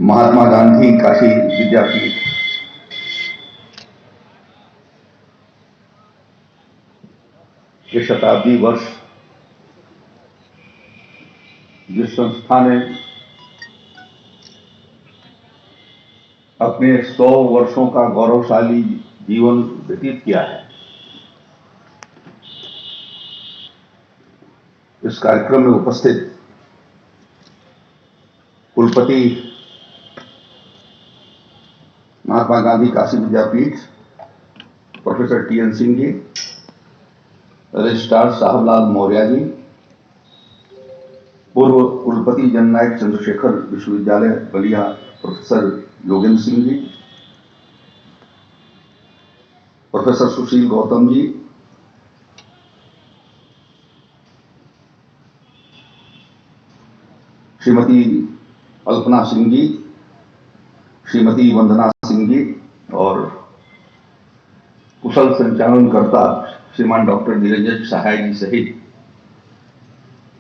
महात्मा गांधी काशी विद्यापीठ के शताब्दी वर्ष जिस संस्था ने अपने 100 वर्षों का गौरवशाली जीवन व्यतीत किया है, इस कार्यक्रम में उपस्थित कुलपति महात्मा गांधी काशी विद्यापीठ professor TN. Singh ji, registrar Sahablal Maurya ji, पूर्व कुलपति जननायक चंद्रशेखर विश्वविद्यालय बलिया प्रोफेसर योगेंद्र सिंह जी, प्रोफेसर सुशील गौतम जी, श्रीमती अल्पना सिंह जी, श्रीमती वंदना सिंह जी और कुशल संचालनकर्ता श्रीमान डॉक्टर निरंजन सहाय जी सहित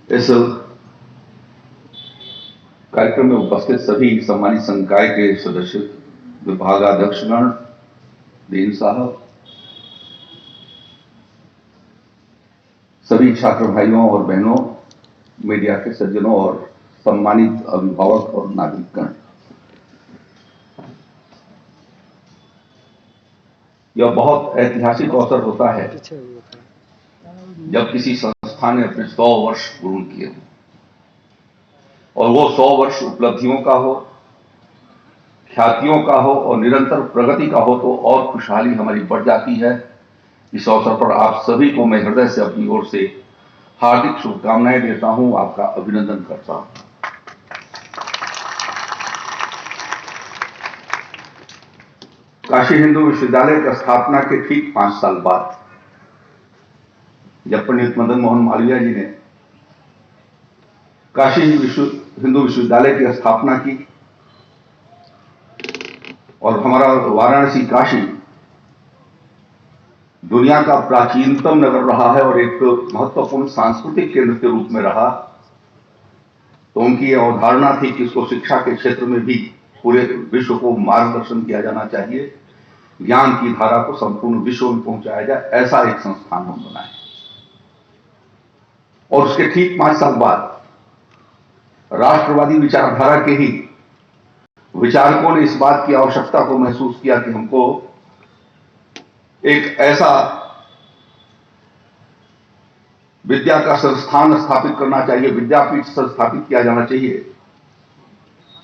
इस कार्यक्रम में उपस्थित सभी सम्मानित संकाय के सदस्य, विभागाध्यक्षगण, डीन साहब, सभी छात्र भाइयों और बहनों, मीडिया के सज्जनों और सम्मानित अभिभावक और नागरिकगण, यह बहुत ऐतिहासिक अवसर होता है जब किसी संस्था ने अपने 100 वर्ष पूर्ण किए हों, और वो 100 वर्ष उपलब्धियों का हो, ख्यातियों का हो और निरंतर प्रगति का हो, तो और खुशहाली हमारी बढ़ जाती है। इस अवसर पर आप सभी को मैं हृदय से अपनी ओर से हार्दिक शुभकामनाएं देता हूं, आपका अभिनंदन करता हूं। काशी हिंदू विश्वविद्यालय की स्थापना के ठीक 5 साल बाद जब पंडित मदन मोहन मालवीय जी ने काशी हिंदू विश्वविद्यालय की स्थापना की और हमारा वाराणसी काशी दुनिया का प्राचीनतम नगर रहा है और एक महत्वपूर्ण सांस्कृतिक केंद्र के रूप में रहा, तो उनकी यह अवधारणा थी कि इसको शिक्षा के क्षेत्र में भी पूरे विश्व को मार्गदर्शन किया जाना चाहिए, ज्ञान की धारा को संपूर्ण विश्व में पहुंचाया जाए, ऐसा एक संस्थान हम बनाए। और उसके ठीक 5 साल बाद राष्ट्रवादी विचारधारा के ही विचारकों ने इस बात की आवश्यकता को महसूस किया कि हमको एक ऐसा विद्या का संस्थान स्थापित करना चाहिए, विद्यापीठ स्थापित किया जाना चाहिए,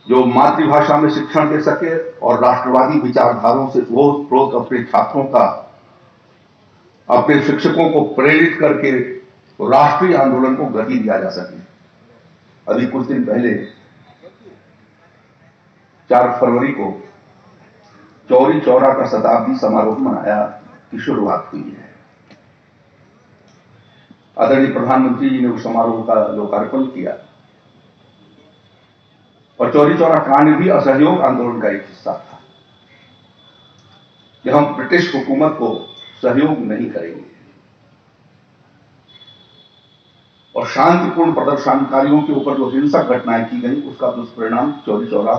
जो मातृभाषा में शिक्षण दे सके और राष्ट्रवादी विचारधाराओं से ओतप्रोत अपने छात्रों का, अपने शिक्षकों को प्रेरित करके राष्ट्रीय आंदोलन को गति दिया जा सके। अभी कुछ दिन पहले 4 फरवरी को चौरी चौरा का शताब्दी समारोह मनाया की शुरुआत हुई है। आदरणीय प्रधानमंत्री जी ने उस समारोह का लोकार्पण किया और चौरी चौरा कांड भी असहयोग आंदोलन का एक हिस्सा था कि हम ब्रिटिश हुकूमत को सहयोग नहीं करेंगे, और शांतिपूर्ण प्रदर्शनकारियों के ऊपर जो हिंसक घटनाएं की गई उसका दुष्परिणाम चौरी चौरा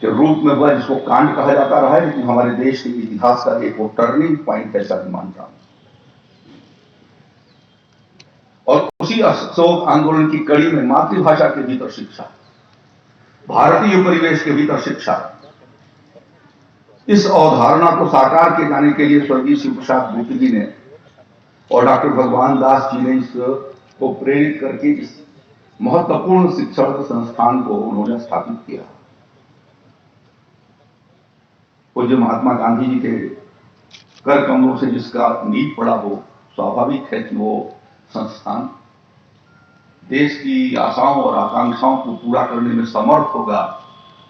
के रूप में हुआ, जिसको कांड कहा जाता रहा है, लेकिन हमारे देश के इतिहास का एक वो टर्निंग पॉइंट ऐसा भी मानता हूं। और उसी असहयोग आंदोलन की कड़ी में मातृभाषा के भीतर शिक्षा, भारतीय परिवेश के भीतर शिक्षा, इस अवधारणा को साकार किए जाने के लिए स्वर्गीय शिव प्रसाद मूर्ति जी ने और डॉक्टर भगवान दास जी ने इसको प्रेरित करके इस महत्वपूर्ण शिक्षण संस्थान को उन्होंने स्थापित किया। पूज्य महात्मा गांधी जी के कर कमलों से जिसका नींव पड़ा, वो स्वाभाविक है कि वो संस्थान देश की आशाओं और आकांक्षाओं को पूरा करने में समर्थ होगा,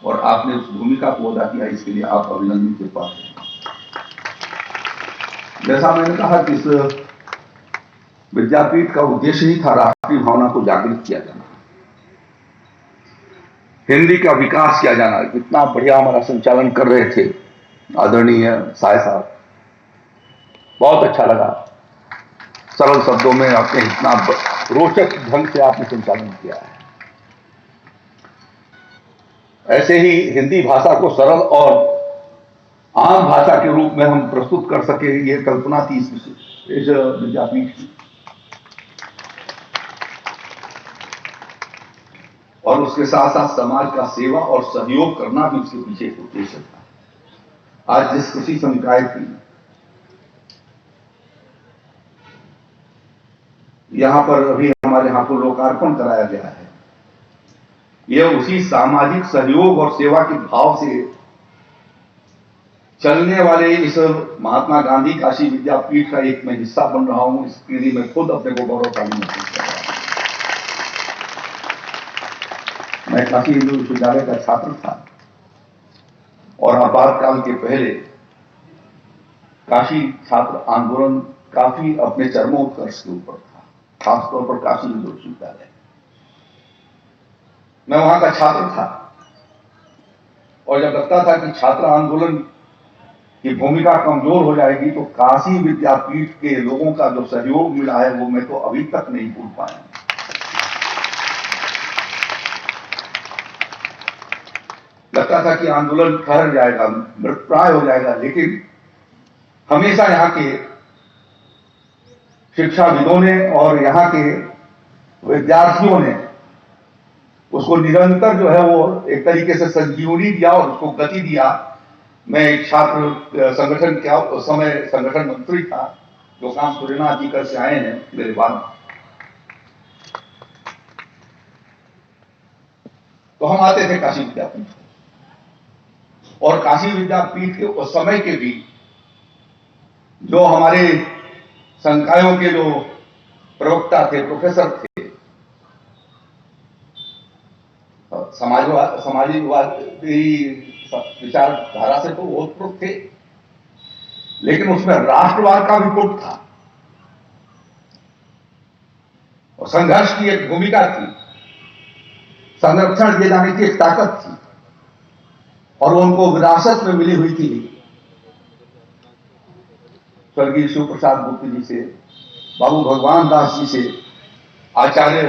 और आपने उस भूमिका को अदा किया, इसके लिए आप अभिनंदन के पात्र हैं। जैसा मैंने कहा कि इस विद्यापीठ का उद्देश्य ही था राष्ट्रीय भावना को जागृत किया जाना, हिंदी का विकास किया जाना। इतना बढ़िया हमारा संचालन कर रहे थे आदरणीय साय साहब, बहुत अच्छा लगा। सरल शब्दों में आपने इतना रोचक ढंग से आपने संचालन किया है। ऐसे ही हिंदी भाषा को सरल और आम भाषा के रूप में हम प्रस्तुत कर सके, ये कल्पना थी इस विद्यापीठ की। और उसके साथ साथ समाज का सेवा और सहयोग करना भी उसके पीछे एक उद्देश्य था। आज जिस कृषि संकाय की यहां पर अभी हमारे हाथों लोकार्पण कराया गया है, यह उसी सामाजिक सहयोग और सेवा के भाव से चलने वाले इस महात्मा गांधी काशी विद्यापीठ का एक मैं हिस्सा बन रहा हूं। इसके लिए मैं खुद अपने को गौरवशाली महसूस कर रहा हूं। मैं काशी हिंदू विश्वविद्यालय का छात्र था और आपातकाल के पहले काशी छात्र आंदोलन काफी अपने चरमोत्कर्ष के ऊपर था, खासतौर पर काशी हिंदू विश्वविद्यालय। मैं वहां का छात्र था और जब लगता था कि छात्र आंदोलन की भूमिका कमजोर हो जाएगी तो काशी विद्यापीठ के लोगों का जो सहयोग मिला है वो मैं तो अभी तक नहीं भूल पाया। लगता था कि आंदोलन ठहर जाएगा, मृतप्राय हो जाएगा, लेकिन हमेशा यहां के शिक्षाविदों ने और यहां के विद्यार्थियों ने उसको निरंतर जो है वो एक तरीके से संजीवनी दिया और उसको गति दिया। मैं एक छात्र संगठन क्या उस समय संगठन मंत्री था, जो काम सूर्यनाथ जी कर से आए हैं मेरे बाद। तो हम आते थे काशी विद्यापीठ और काशी विद्यापीठ के उस समय के भी जो हमारे संकायों के जो प्रवक्ता थे, प्रोफेसर थे, समाजवादी विचारधारा से तो ओतप्रोत थे, लेकिन उसमें राष्ट्रवाद का भी पुट था और संघर्ष की एक भूमिका थी, संरक्षण दिए जाने की एक ताकत थी और उनको विरासत में मिली हुई थी स्वर्गीय शिव प्रसाद गुप्त जी से, बाबू भगवान दास जी से, आचार्य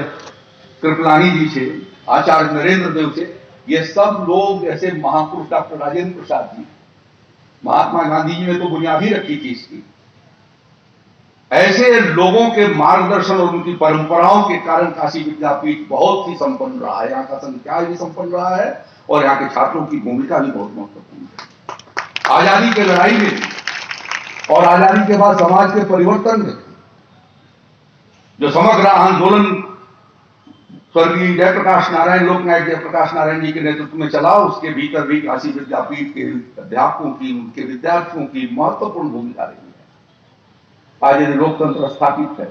कृपलानी जी से, आचार्य नरेंद्र देव से। ये सब लोग जैसे महापुरुष डॉक्टर राजेंद्र प्रसाद जी, महात्मा गांधी जी ने तो बुनियादी रखी थी इसकी। ऐसे लोगों के मार्गदर्शन और उनकी परंपराओं के कारण काशी विद्यापीठ बहुत ही संपन्न रहा है, यहाँ का संख्या भी संपन्न रहा है और यहाँ के छात्रों की भूमिका भी बहुत महत्वपूर्ण है। आजादी की लड़ाई में और आजादी के बाद समाज के परिवर्तन में जो समग्र आंदोलन स्वर्गीय जयप्रकाश नारायण, लोकनायक जयप्रकाश नारायण जी के नेतृत्व में चला, उसके भीतर भी काशी विद्यापीठ के अध्यापकों की, उनके विद्यार्थियों की महत्वपूर्ण भूमिका रही है। आज यदि लोकतंत्र स्थापित है,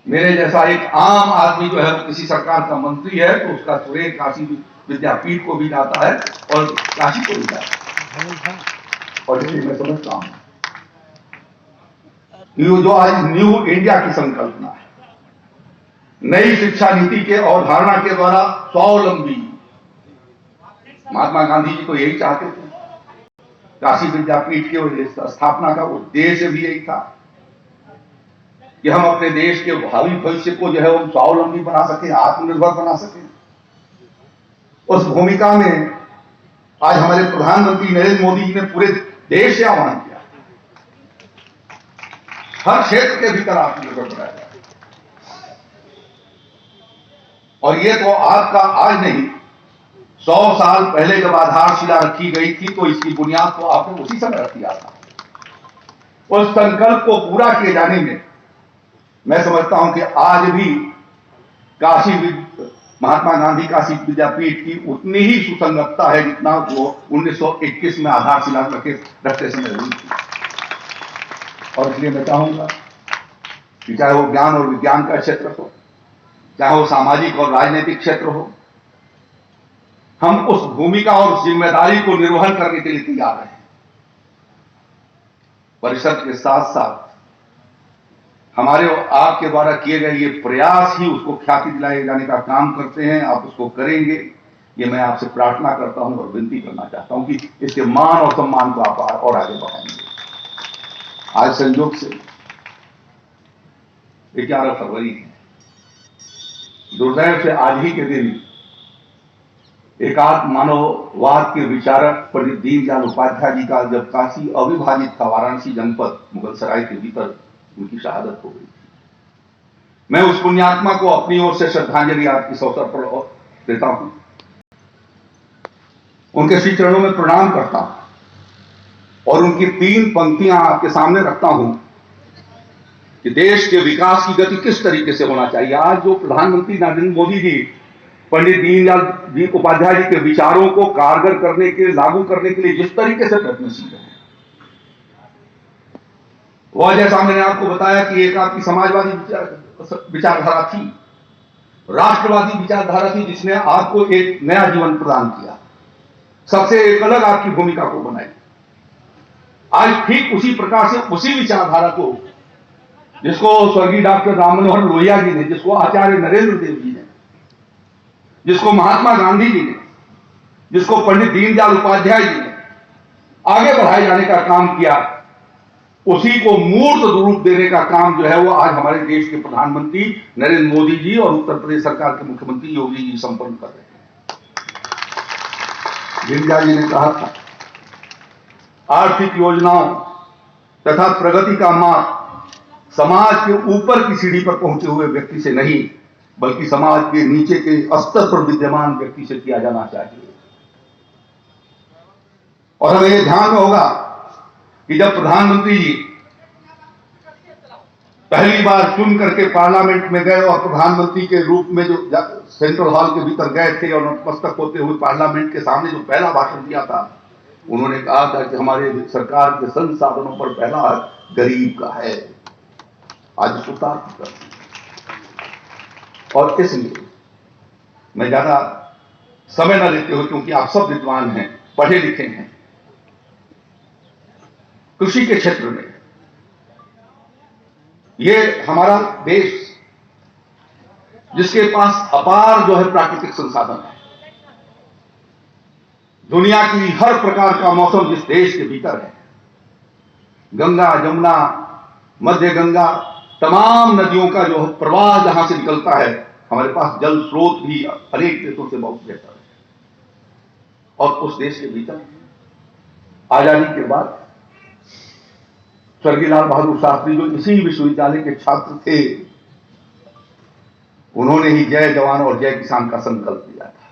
मेरे जैसा एक आम आदमी जो है किसी सरकार का मंत्री है तो उसका श्रेय काशी विद्यापीठ को भी जाता है और काशी को भी जाता है। और इसलिए मैं समझता हूं जो आज न्यू इंडिया की संकल्पना है, नई शिक्षा नीति के अवधारणा के द्वारा स्वावलंबी, महात्मा गांधी जी तो यही चाहते थे। काशी विद्यापीठ की स्थापना का उद्देश्य भी यही था कि हम अपने देश के भावी भविष्य को जो है हम स्वावलंबी बना सके, आत्मनिर्भर बना सके। उस भूमिका में आज हमारे प्रधानमंत्री नरेंद्र मोदी जी ने पूरे देश से आह्वान किया, हर क्षेत्र के भीतर आत्मनिर्भर बनाया जाए। और ये तो आज का आज नहीं, 100 साल पहले जब आधारशिला रखी गई थी तो इसकी बुनियाद तो आपने उसी समय रख दिया था। उस संकल्प को पूरा किए जाने में मैं समझता हूं कि आज भी महात्मा गांधी काशी विद्यापीठ की उतनी ही सुसंगतता है जितना वो 1921 में आधारशिला रखते समय हुई थी। और इसलिए मैं चाहूंगा कि चाहे वो ज्ञान और विज्ञान का क्षेत्र हो, चाहे वो सामाजिक और राजनीतिक क्षेत्र हो, हम उस भूमिका और उस जिम्मेदारी को निर्वहन करने के लिए तैयार हैं। परिषद के साथ साथ हमारे आपके द्वारा किए गए ये प्रयास ही उसको ख्याति दिलाए जाने का काम करते हैं। आप उसको करेंगे, ये मैं आपसे प्रार्थना करता हूं और विनती करना चाहता हूं कि इसके मान और सम्मान को आप और आगे बढ़ाएंगे। आज संयोग से 11 फरवरी है, दुर्दैव से आज ही के दिन एकात्म मानववाद के विचारक पंडित दीनदयाल उपाध्याय जी का जब काशी अविभाजित था, वाराणसी जनपद मुगलसराय के भीतर उनकी शहादत हो गई थी। मैं उस पुण्यात्मा को अपनी ओर से श्रद्धांजलि आज इस अवसर पर देता हूं, उनके श्री चरणों में प्रणाम करता हूं और उनकी 3 पंक्तियां आपके सामने रखता हूं कि देश के विकास की गति किस तरीके से होना चाहिए। आज जो प्रधानमंत्री नरेंद्र मोदी जी पंडित दीनदयाल जी उपाध्याय जी के विचारों को कारगर करने के, लागू करने के लिए जिस तरीके से प्रयत्नशील है, वह जैसा मैंने आपको बताया कि एक आपकी समाजवादी विचारधारा थी, राष्ट्रवादी विचारधारा थी, जिसने आपको एक नया जीवन प्रदान किया, सबसे एक अलग आपकी भूमिका को बनाई। आज ठीक उसी प्रकार से उसी विचारधारा को, जिसको स्वर्गीय डॉक्टर राम मनोहर लोहिया जी ने, जिसको आचार्य नरेंद्र देव जी ने, जिसको महात्मा गांधी जी ने, जिसको पंडित दीनदयाल उपाध्याय जी ने आगे बढ़ाए जाने का काम किया, उसी को मूर्त रूप देने का काम जो है वो आज हमारे देश के प्रधानमंत्री नरेंद्र मोदी जी और उत्तर प्रदेश सरकार के मुख्यमंत्री योगी जी संपन्न कर रहे हैं। दीनदयाल जी ने कहा था, आर्थिक योजनाओं तथा प्रगति का मार्ग समाज के ऊपर की सीढ़ी पर पहुंचे हुए व्यक्ति से नहीं, बल्कि समाज के नीचे के स्तर पर विद्यमान व्यक्ति से किया जाना चाहिए। और हमें यह ध्यान में होगा कि जब प्रधानमंत्री जी पहली बार चुन करके पार्लियामेंट में गए और प्रधानमंत्री के रूप में जो सेंट्रल हॉल के भीतर गए थे और नतमस्तक होते हुए पार्लियामेंट के सामने जो पहला भाषण दिया था, उन्होंने कहा था कि हमारे सरकार के संसाधनों पर पहला हक गरीब का है। आज सुधार की करते और इसलिए मैं ज्यादा समय न लेते हुए, क्योंकि आप सब विद्वान हैं, पढ़े लिखे हैं, कृषि के क्षेत्र में ये हमारा देश जिसके पास अपार जो है प्राकृतिक संसाधन है, दुनिया की हर प्रकार का मौसम जिस देश के भीतर है, गंगा जमुना मध्य गंगा तमाम नदियों का जो प्रवाह जहां से निकलता है, हमारे पास जल स्रोत भी अनेक देशों से बहुत बेहतर है। और उस देश के भीतर आजादी के बाद स्वर्गीय लाल बहादुर शास्त्री जो इसी विश्वविद्यालय के छात्र थे, उन्होंने ही जय जवान और जय किसान का संकल्प लिया था।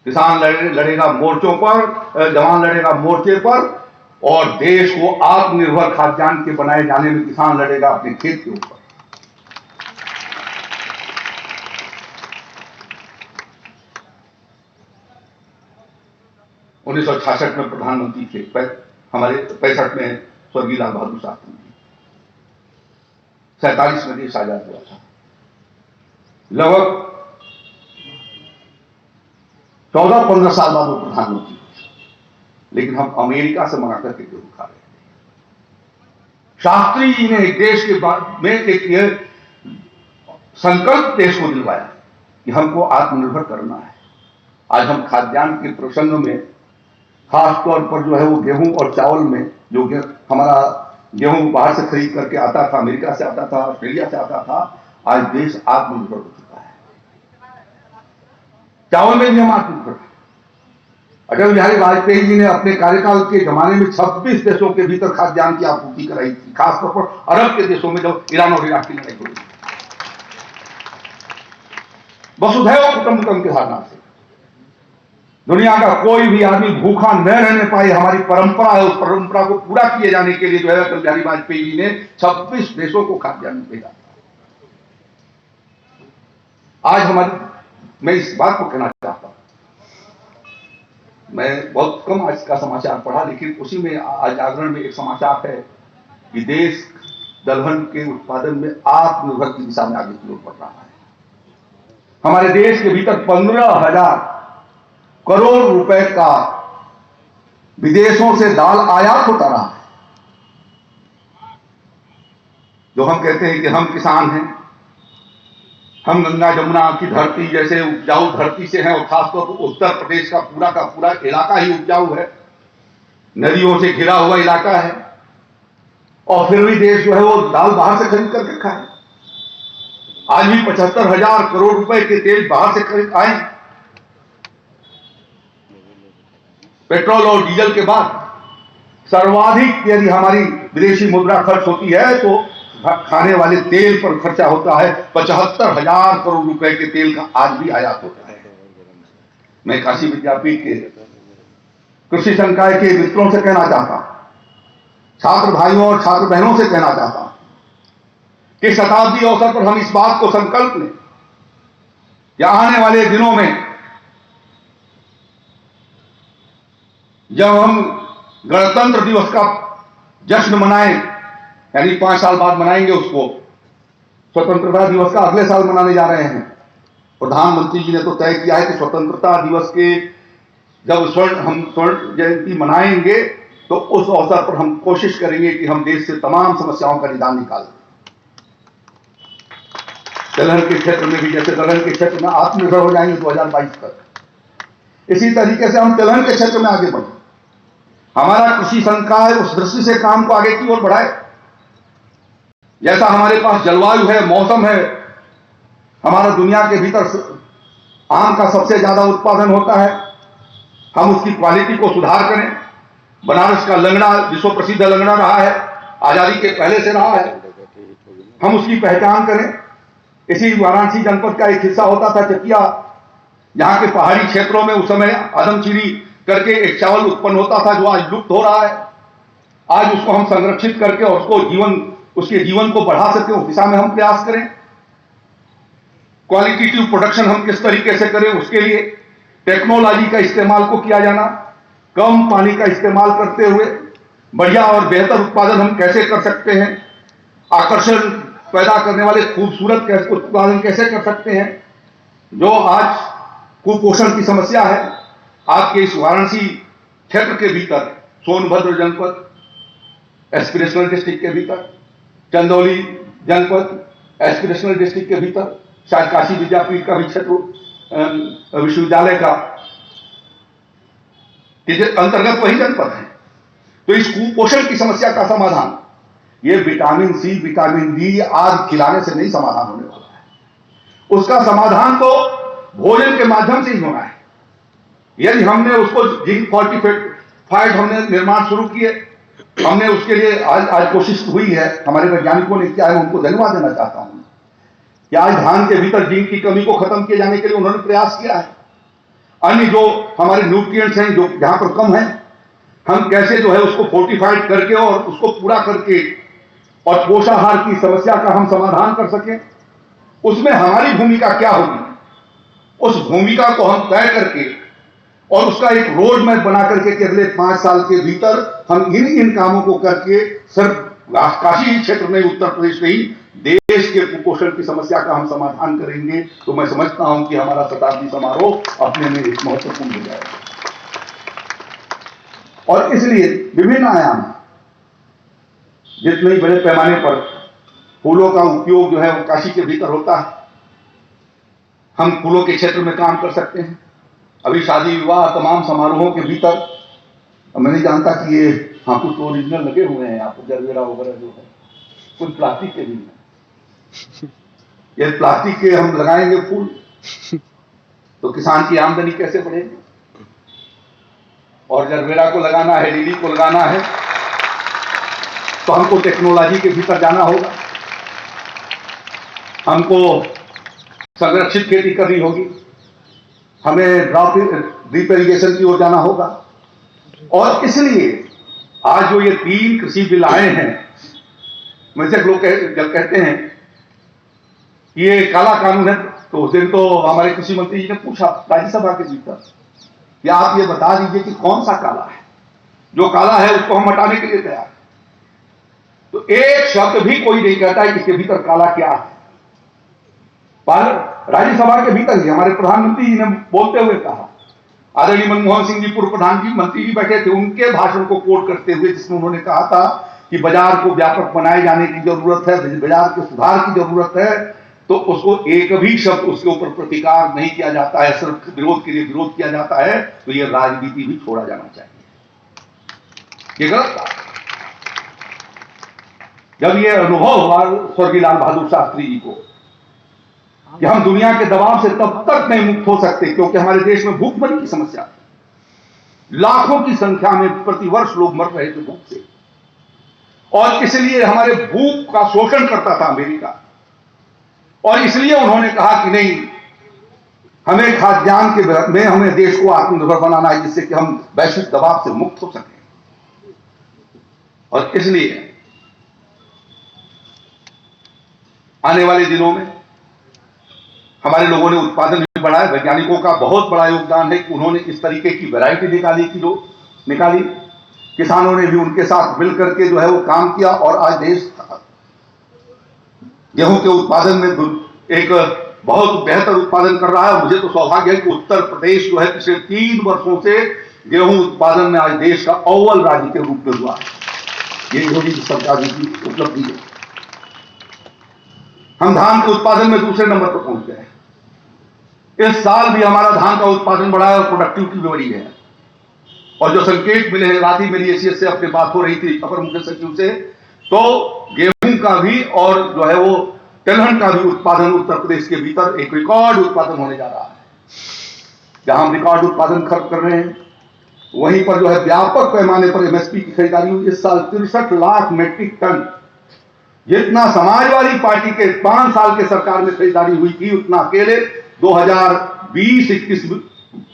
किसान लड़ेगा मोर्चों पर, जवान लड़ेगा मोर्चे पर, और देश को आत्मनिर्भर खाद्यान्न के बनाए जाने में किसान लड़ेगा अपने खेत के ऊपर। उन्नीस 1966 में प्रधानमंत्री थे, हमारे 65 में स्वर्गीय लाल बहादुर शास्त्री जी, 47 में देश आजाद हुआ था। लगभग 14-15 साल बाद वो प्रधानमंत्री, लेकिन हम अमेरिका से मंगा करके गेहूं खा रहे थे। शास्त्री जी ने एक देश के बाद में एक संकल्प देश को दिलवाया कि हमको आत्मनिर्भर करना है। आज हम खाद्यान्न के प्रसंग में खास तौर पर जो है वो गेहूं और चावल में, जो हमारा गेहूं बाहर से खरीद करके आता था, अमेरिका से आता था, ऑस्ट्रेलिया से आता था, आज देश आत्मनिर्भर हो चुका है। चावल में भी हम आत्मनिर्भर हैं। अटल बिहारी वाजपेयी जी ने अपने कार्यकाल के जमाने में 26 देशों के भीतर खाद्यान्न की आपूर्ति कराई थी, खासतौर पर अरब के देशों में जब ईरान और इराक की लड़ाई हुई। वसुधैव कुटुंबकम की धारणा से दुनिया का कोई भी आदमी भूखा न रहने पाए, हमारी परंपरा है, उस परंपरा को पूरा किए जाने के लिए जो है अटल बिहारी वाजपेयी जी ने 26 देशों को खाद्यान्न भेजा। आज मैं इस बात को कहना चाहता हूं, मैं बहुत कम आज का समाचार पढ़ा, लेकिन उसी में आज जागरण में एक समाचार है कि देश दलहन के उत्पादन में आत्मनिर्भर की दिशा में आगे की ओर बढ़ रहा है। हमारे देश के भीतर 15,000 करोड़ रुपए का विदेशों से दाल आयात होता रहा है। जो हम कहते हैं कि हम किसान हैं, हम गंगा जमुना की धरती जैसे उपजाऊ धरती से हैं, और खासतौर पर उत्तर प्रदेश का पूरा इलाका ही उपजाऊ है, नदियों से घिरा हुआ इलाका है, और फिर भी देश जो है वो दाल बाहर से खरीद करके खाए। आज भी 75,000 करोड़ रुपए के तेल बाहर से खरीद आए। पेट्रोल और डीजल के बाद सर्वाधिक यदि हमारी विदेशी मुद्रा खर्च होती है तो खाने वाले तेल पर खर्चा होता है। 75,000 करोड़ रुपए के तेल का आज भी आयात होता है। मैं काशी विद्यापीठ के कृषि संकाय के मित्रों से कहना चाहता हूं, छात्र भाइयों और छात्र बहनों से कहना चाहता हूं कि शताब्दी अवसर पर हम इस बात को संकल्प लें कि आने वाले दिनों में जब हम गणतंत्र दिवस का जश्न मनाएं, यानी 5 साल बाद मनाएंगे उसको, स्वतंत्रता दिवस का अगले साल मनाने जा रहे हैं। प्रधानमंत्री जी ने तो तय किया है कि स्वतंत्रता दिवस के जब स्वर्ण जयंती मनाएंगे तो उस अवसर पर हम कोशिश करेंगे कि हम देश से तमाम समस्याओं का निदान निकालें। दलहन के क्षेत्र में भी, जैसे दलहन के क्षेत्र में आत्मनिर्भर हो जाएंगे 2022 तक, इसी तरीके से हम तिलहन के क्षेत्र में आगे बढ़े। हमारा कृषि संकाय उस दृष्टि से काम को आगे की ओर बढ़ाए। जैसा हमारे पास जलवायु है, मौसम है, हमारा दुनिया के भीतर आम का सबसे ज्यादा उत्पादन होता है, हम उसकी क्वालिटी को सुधार करें। बनारस का लंगड़ा विश्व प्रसिद्ध लंगड़ा रहा है, आजादी के पहले से रहा है, हम उसकी पहचान करें। इसी वाराणसी जनपद का एक हिस्सा होता था चकिया, जहां के पहाड़ी क्षेत्रों में उस समय आदमचीनी करके एक चावल उत्पन्न होता था जो आज लुप्त हो रहा है। आज उसको हम संरक्षित करके और उसके जीवन को बढ़ा सके, उस दिशा में हम प्रयास करें। क्वालिटेटिव प्रोडक्शन हम किस तरीके से करें, उसके लिए टेक्नोलॉजी का इस्तेमाल को किया जाना, कम पानी का इस्तेमाल करते हुए बढ़िया और बेहतर उत्पादन हम कैसे कर सकते हैं, आकर्षण पैदा करने वाले खूबसूरत उत्पादन कैसे कर सकते हैं। जो आज कुपोषण की समस्या है, आपके इस वाराणसी क्षेत्र के भीतर, सोनभद्र जनपद एस्पिरेशनल डिस्ट्रिक्ट के भीतर, चंदौली जनपद एस्पिरेशनल डिस्ट्रिक्ट के भीतर, शायद काशी विद्यापीठ का भी क्षेत्र विश्वविद्यालय का अंतर्गत वही जनपद है। तो इस कुपोषण की समस्या का समाधान ये विटामिन सी, विटामिन डी आदि खिलाने से नहीं समाधान होने वाला है। उसका समाधान तो भोजन के माध्यम से ही होना है। यदि हमने उसको जिंक फोर्टिफाइड हमने निर्माण शुरू किए, हमने उसके लिए आज कोशिश हुई है, हमारे वैज्ञानिकों ने किया है, उनको धन्यवाद देना चाहता हूं कि आज धान के भीतर जिंक की कमी को खत्म किए जाने के लिए उन्होंने प्रयास किया है। अन्य जो हमारे न्यूट्रिएंट्स हैं जो जहां पर कम है, हम कैसे जो है उसको फोर्टिफाइड करके और उसको पूरा करके और पोषाहार की समस्या का हम समाधान कर सकें, उसमें हमारी भूमिका क्या होगी, उस भूमिका को हम तय करके और उसका एक रोड मैप बना करके कि अगले 5 साल के भीतर हम इन कामों को करके सिर्फ काशी क्षेत्र में, उत्तर प्रदेश में ही देश के कुपोषण की समस्या का हम समाधान करेंगे। तो मैं समझता हूं कि हमारा शताब्दी समारोह अपने में एक महत्वपूर्ण हो जाएगा। और इसलिए विभिन्न आयाम, जितने बड़े पैमाने पर फूलों का उपयोग जो है वो काशी के भीतर होता है, हम फूलों के क्षेत्र में काम कर सकते हैं। अभी शादी विवाह तमाम समारोहों के भीतर मैं नहीं जानता कि ये हाँ कुछ ओरिजिनल लगे हुए हैं, आप जरबेरा वगैरह जो है कुछ प्लास्टिक के भी हैं। ये प्लास्टिक के हम लगाएंगे फूल तो किसान की आमदनी कैसे बढ़ेगी। और जरबेरा को लगाना है, लिली को लगाना है, तो हमको टेक्नोलॉजी के भीतर जाना होगा, हमको संरक्षित खेती करनी होगी, हमें ड्रिप इरिगेशन की ओर जाना होगा। और इसलिए आज जो ये 3 कृषि बिल आए हैं, मुझसे लोग जब कहते हैं ये काला कानून है, तो उस दिन तो हमारे कृषि मंत्री जी ने पूछा राज्यसभा के भीतर कि आप ये बता दीजिए कि कौन सा काला है, जो काला है उसको हम हटाने के लिए तैयार। तो एक शब्द भी कोई नहीं कहता है कि इसके भीतर काला क्या है। पर राज्यसभा के भीतर ही हमारे प्रधानमंत्री जी ने बोलते हुए कहा, आदरणीय मनमोहन सिंह जी पूर्व प्रधानमंत्री जी बैठे थे, उनके भाषण को कोट करते हुए, जिसमें उन्होंने कहा था कि बाजार को व्यापक बनाए जाने की जरूरत है, बाजार के सुधार की जरूरत है, तो उसको एक भी शब्द उसके ऊपर प्रतिकार नहीं किया जाता है, सिर्फ विरोध के लिए विरोध किया जाता है। तो यह राजनीति भी छोड़ा जाना चाहिए, ये गलत बात। जब यह अनुभव हुआ स्वर्गीय लाल बहादुर शास्त्री जी को कि हम दुनिया के दबाव से तब तक नहीं मुक्त हो सकते क्योंकि हमारे देश में भूखमरी की समस्या है, लाखों की संख्या में प्रतिवर्ष लोग मर रहे थे भूख से, और इसलिए हमारे भूख का शोषण करता था अमेरिका, और इसलिए उन्होंने कहा कि नहीं, हमें खाद्यान्न के में हमें देश को आत्मनिर्भर बनाना है, जिससे कि हम वैश्विक दबाव से मुक्त हो सकें। और इसलिए आने वाले दिनों में हमारे लोगों ने उत्पादन भी बढ़ाया। वैज्ञानिकों का बहुत बड़ा योगदान है कि उन्होंने इस तरीके की वैरायटी निकाली। किसानों ने भी उनके साथ मिलकर के जो है वो काम किया, और आज देश गेहूं के उत्पादन में एक बहुत बेहतर उत्पादन कर रहा है। मुझे तो सौभाग्य है कि उत्तर प्रदेश जो है पिछले 3 वर्षों से गेहूं उत्पादन में आज देश का अव्वल राज्य के रूप में हुआ है। ये योगी सरकार की उपलब्धि है। हम धान के उत्पादन में दूसरे नंबर पर पहुंच गए। इस साल भी हमारा धान का उत्पादन बढ़ा है और प्रोडक्टिविटी भी बढ़ी है। और जो संकेत मिले हैं, रात ही मेरी एसीएस से अपनी बात हो रही थी अपर मुख्य सचिव से, तो गेहूं का भी और जो है वो तिलहन का भी उत्पादन उत्तर प्रदेश के भीतर एक रिकॉर्ड उत्पादन होने जा रहा है। जहां हम रिकॉर्ड उत्पादन कर रहे हैं, वहीं पर जो है व्यापक पैमाने पर एमएसपी की खरीदारी हुई। इस साल 63 लाख मेट्रिक टन, जितना समाजवादी पार्टी के 5 साल के सरकार में खरीदारी हुई थी, उतना अकेले 2020-21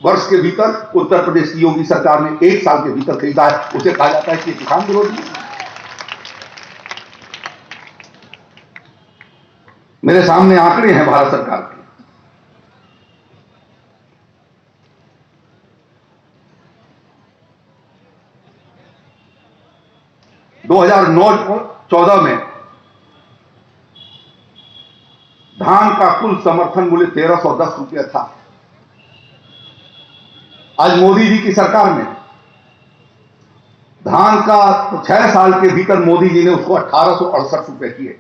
वर्ष के भीतर उत्तर प्रदेश की योगी सरकार ने 1 साल के भीतर खरीदा है। उसे कहा जाता है कि किसान विरोधी। मेरे सामने आंकड़े हैं भारत सरकार के। 2009-14 में धान का कुल समर्थन मूल्य 1310 रुपया था। आज मोदी जी की सरकार में धान का 6 साल के भीतर मोदी जी ने उसको 1868 रुपए किए।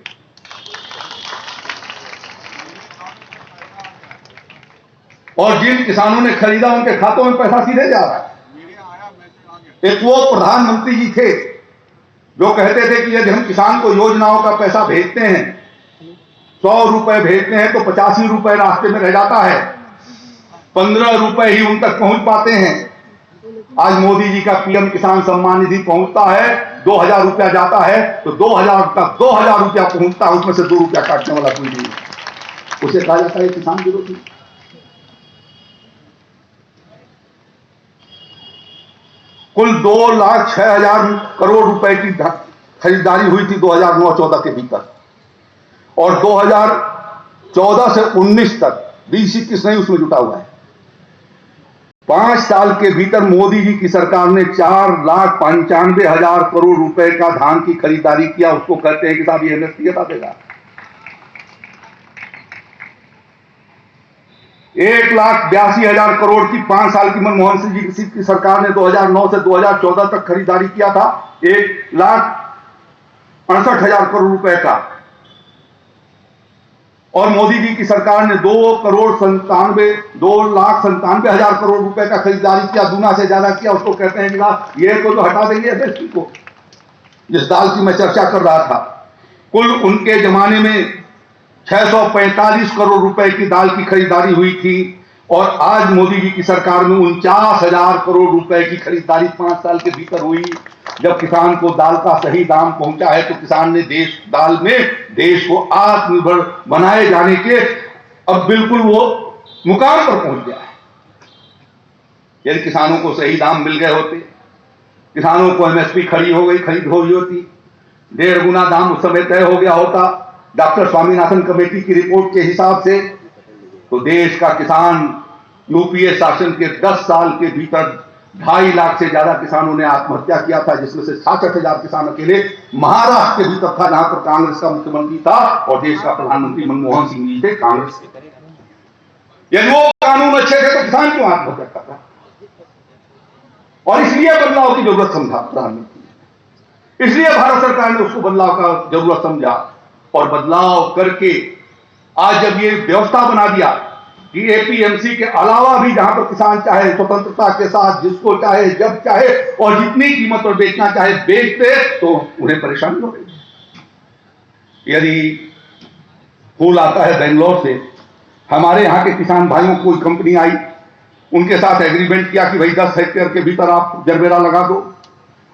और जिन किसानों ने खरीदा उनके खातों में पैसा सीधे जा रहा है। एक वो प्रधानमंत्री जी थे जो कहते थे कि यदि हम किसान को योजनाओं का पैसा भेजते हैं, 100 रुपए भेजते हैं तो 85 रुपए रास्ते में रह जाता है, 15 रुपए ही उन तक पहुंच पाते हैं। आज मोदी जी का पीएम किसान सम्मान निधि पहुंचता है, 2000 रुपया जाता है तो 2000 तक 2000 रुपया पहुंचता है, उसमें से 2 रुपया काटने वाला कोई नहीं। उसे कहा जाता है किसान विरोधी। कुल 2,06,000 करोड़ रुपए की खरीदारी हुई थी 2009-14 के भीतर, और 2014 से 19 तक 20-21 नहीं उसमें जुटा हुआ है। 5 साल के भीतर मोदी जी की सरकार ने 4,95,000 करोड़ रुपए का धान की खरीदारी किया। उसको कहते हैं कि साहब ये एमएसपी हटा देगा। 1,82,000 करोड़ की 5 साल की मनमोहन सिंह जी की सरकार ने 2009 से 2014 तक खरीदारी किया था 1,68,000 करोड़ रुपए का, और मोदी जी की सरकार ने 2,97,000 करोड़ रुपए का खरीदारी किया, दूना से ज्यादा किया। उसको कहते हैं कि ये तो हटा देंगे एमएसपी को। जिस दाल की मैं चर्चा कर रहा था, कुल उनके जमाने में 645 करोड़ रुपए की दाल की खरीदारी हुई थी, और आज मोदी जी की सरकार में 49,000 करोड़ रुपए की खरीदारी 5 साल के भीतर हुई। जब किसान को दाल का सही दाम पहुंचा है तो किसान ने दाल में देश को आत्मनिर्भर बनाए जाने के अब बिल्कुल वो मुकाम पर पहुंच गया है। यदि किसानों को सही दाम मिल गए होते, किसानों को एमएसपी खरीद हो गई होती, 1.5 गुना दाम उस समय तय हो गया होता डॉक्टर स्वामीनाथन कमेटी की रिपोर्ट के हिसाब से, तो देश का किसान यूपीए शासन के 10 साल के भीतर 2.5 लाख से ज्यादा किसानों ने आत्महत्या किया था, जिसमें से 66,000 किसान अकेले महाराष्ट्र के भीतर था, जहां पर कांग्रेस का मुख्यमंत्री था और देश का प्रधानमंत्री मनमोहन सिंह जी थे कांग्रेस के। यदि वो कानून अच्छे थे तो किसान क्यों आत्महत्या कर रहा? और इसलिए बदलाव की जरूरत समझा प्रधानमंत्री, इसलिए भारत सरकार ने उसको बदलाव का जरूरत समझा और बदलाव करके आज जब ये व्यवस्था बना दिया कि एपीएमसी के अलावा भी जहां पर किसान चाहे स्वतंत्रता के साथ जिसको चाहे जब चाहे और जितनी कीमत पर बेचना चाहे बेचते, तो उन्हें परेशानी हो रही। यदि फूल आता है बेंगलोर से, हमारे यहां के किसान भाइयों को कोई कंपनी आई उनके साथ एग्रीमेंट किया कि भाई 10 हेक्टेयर के भीतर आप जरबेरा लगा दो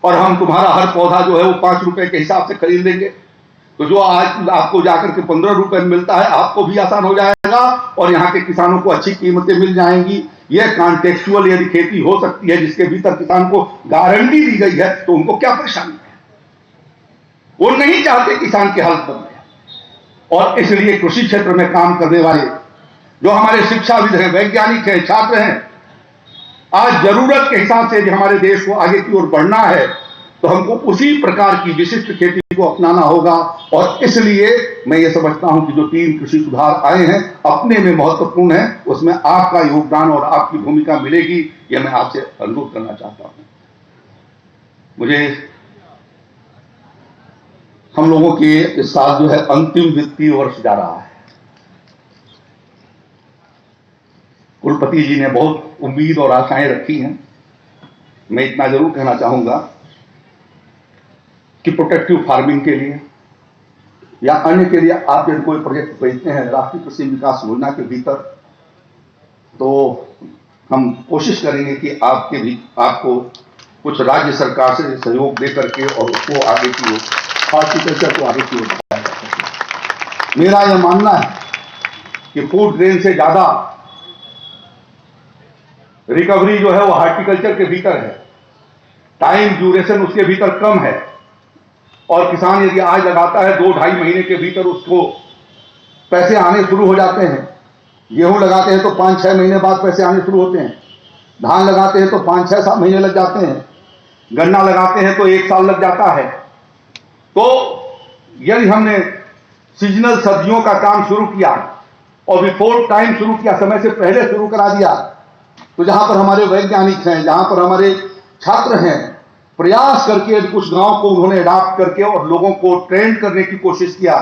और हम तुम्हारा हर पौधा जो है वो 5 रुपए के हिसाब से खरीद लेंगे। तो जो आज आपको जाकर के 15 रुपए में मिलता है, आपको भी आसान हो जाएगा और यहाँ के किसानों को अच्छी कीमतें मिल जाएंगी। यह कॉन्टेक्चुअल यदि खेती हो सकती है जिसके भीतर किसान को गारंटी दी गई है, तो उनको क्या परेशानी है? वो नहीं चाहते किसान की हालत बदले। और इसलिए कृषि क्षेत्र में काम करने वाले जो हमारे शिक्षाविद हैं, वैज्ञानिक हैं, छात्र हैं, आज जरूरत के हिसाब से यदि हमारे देश को आगे की ओर बढ़ना है तो हमको उसी प्रकार की विशिष्ट खेती को अपनाना होगा। और इसलिए मैं ये समझता हूं कि जो 3 कृषि सुधार आए हैं अपने में महत्वपूर्ण है, उसमें आपका योगदान और आपकी भूमिका मिलेगी, यह मैं आपसे अनुरोध करना चाहता हूं। मुझे हम लोगों के इस साल जो है अंतिम वित्तीय वर्ष जा रहा है। कुलपति जी ने बहुत उम्मीद और आशाएं रखी हैं। मैं इतना जरूर कहना चाहूंगा कि प्रोटेक्टिव फार्मिंग के लिए या अन्य के लिए आप यदि कोई प्रोजेक्ट भेजते हैं राष्ट्रीय कृषि विकास योजना के भीतर, तो हम कोशिश करेंगे कि आपको कुछ राज्य सरकार से सहयोग दे करके और उसको आगे की ओर, हॉर्टिकल्चर को आगे की ओर बढ़ाया जा सके। मेरा यह मानना है कि फूड ग्रेन से ज्यादा रिकवरी जो है वो हॉर्टिकल्चर के भीतर है। टाइम ड्यूरेशन उसके भीतर कम है और किसान यदि आज लगाता है 2-2.5 महीने के भीतर उसको पैसे आने शुरू हो जाते हैं। गेहूं लगाते हैं तो 5-6 महीने बाद पैसे आने शुरू होते हैं। धान लगाते हैं तो 5-6 महीने लग जाते हैं। गन्ना लगाते हैं तो 1 साल लग जाता है। तो यदि हमने सीजनल सब्जियों का काम शुरू किया और बिफोर टाइम शुरू किया, समय से पहले शुरू करा दिया, तो जहां पर हमारे वैज्ञानिक हैं, जहां पर हमारे छात्र हैं, प्रयास करके यदि कुछ गांव को उन्होंने अडॉप्ट करके और लोगों को ट्रेन करने की कोशिश किया,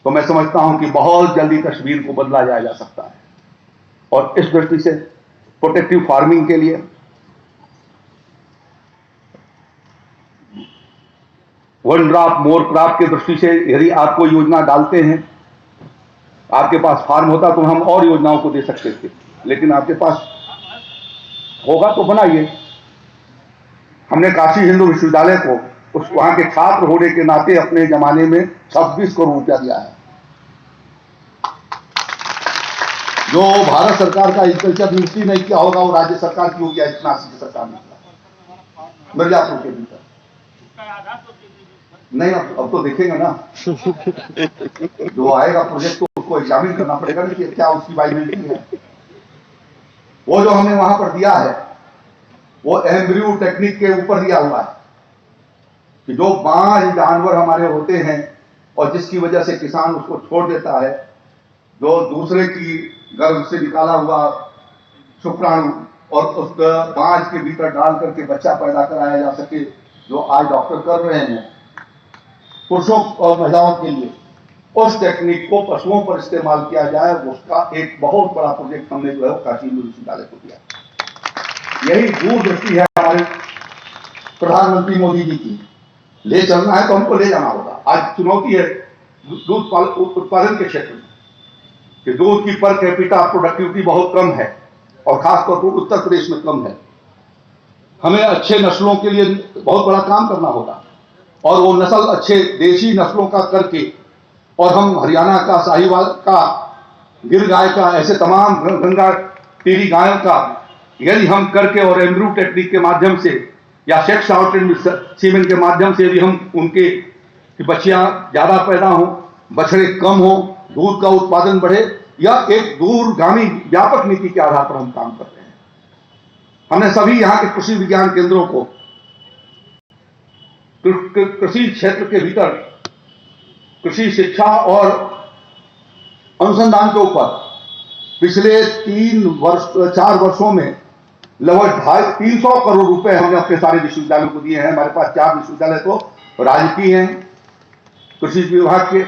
तो मैं समझता हूं कि बहुत जल्दी कश्मीर को बदला जाया जा सकता है। और इस दृष्टि से प्रोटेक्टिव फार्मिंग के लिए वन ड्रॉप मोर क्रॉप की दृष्टि से यदि आप कोई योजना डालते हैं, आपके पास फार्म होता तो हम और योजनाओं को दे सकते थे, लेकिन आपके पास होगा तो बनाइए। हमने काशी हिंदू विश्वविद्यालय को उस वहां के छात्र होने के नाते अपने जमाने में 26 करोड़ रुपया दिया है। जो भारत सरकार का एग्रीकल्चर मिनिस्ट्री ने किया होगा वो राज्य सरकार की हो गया, इतना की सरकार ने किया मिर्जापुर के भीतर। नहीं, अब तो देखेंगे ना जो आएगा प्रोजेक्ट तो उसको एग्जामिन करना पड़ेगा ना कि क्या उसकी वाइबिलिटी है। वो जो हमने वहां पर दिया है वो एम्ब्रियो टेक्निक के ऊपर दिया हुआ है कि जो बांझ जानवर हमारे होते हैं और जिसकी वजह से किसान उसको छोड़ देता है, जो दूसरे की गर्भ से निकाला हुआ शुक्राणु और उस बांझ के भीतर डाल करके बच्चा पैदा कराया जा सके, जो आज डॉक्टर कर रहे हैं पुरुषों और महिलाओं के लिए, उस टेक्निक को पशुओं पर इस्तेमाल किया जाए, उसका एक बहुत बड़ा प्रोजेक्ट हमने जो है काशी हिंदू विश्वविद्यालय को दिया। यही दूरदृष्टि है हमारे प्रधानमंत्री मोदी जी की। ले चलना है तो हमको ले जाना होगा। आज चुनौती है दूध उत्पादन के क्षेत्र में कि दूध की पर कैपिटा प्रोडक्टिविटी बहुत कम है और खासतौर पर उत्तर प्रदेश में कम है। हमें अच्छे नस्लों के लिए बहुत बड़ा काम करना होगा और वो नस्ल अच्छे देशी नस्लों का करके, और हम हरियाणा का, साहिवाल का, गिर गाय का, ऐसे तमाम गंगा टीरी गायों का यदि हम करके और एम्ब्रियो टेक्निक के माध्यम से या सेक्स आउटलेट सीमेन के माध्यम से यदि हम उनके बच्चियां ज्यादा पैदा हो, बछड़े कम हो, दूध का उत्पादन बढ़े, या एक दूरगामी व्यापक नीति के आधार पर हम काम कर रहे हैं। हमने सभी यहाँ के कृषि विज्ञान केंद्रों को कृषि क्षेत्र के भीतर कृषि शिक्षा और अनुसंधान के ऊपर पिछले 4 वर्षों में लगभग 300 करोड़ रुपए हमने अपने सारे विश्वविद्यालयों को दिए हैं। हमारे पास 4 विश्वविद्यालय तो राजकीय हैं कृषि विभाग के,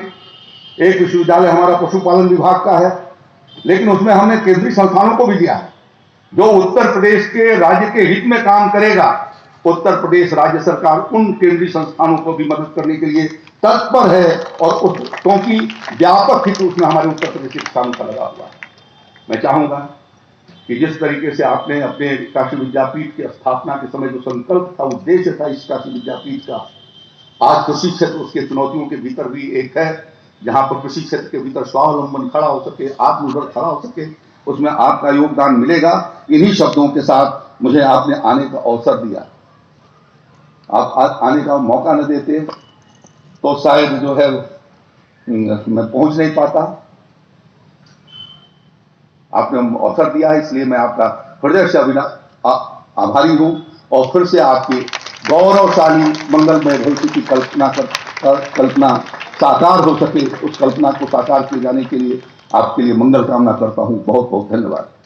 एक विश्वविद्यालय हमारा पशुपालन विभाग का है, लेकिन उसमें हमने केंद्रीय संस्थानों को भी दिया है जो उत्तर प्रदेश के राज्य के हित में काम करेगा। उत्तर प्रदेश राज्य सरकार उन केंद्रीय संस्थानों को भी मदद करने के लिए तत्पर है और क्योंकि व्यापक हित उसमें हमारे उत्तर प्रदेश के किसानों का लगा हुआ है। मैं चाहूंगा कि जिस तरीके से आपने अपने काशी विद्यापीठ की स्थापना के समय जो संकल्प था, उद्देश्य था इस काशी विद्यापीठ का, आज कृषि क्षेत्र उसके चुनौतियों के भीतर भी एक है, जहां पर कृषि क्षेत्र के भीतर स्वावलंबन खड़ा हो सके, आत्मनिर्भर खड़ा हो सके, उसमें आपका योगदान मिलेगा। इन्हीं शब्दों के साथ मुझे आपने आने का अवसर दिया। आप आने का मौका न देते तो शायद जो है मैं पहुंच नहीं पाता। आपने अवसर दिया है, इसलिए मैं आपका हृदय से आभारी हूं और फिर से आपके गौरवशाली मंगलमय भविष्य की कल्पना साकार हो सके, उस कल्पना को साकार किए जाने के लिए आपके लिए मंगल कामना करता हूं। बहुत बहुत धन्यवाद।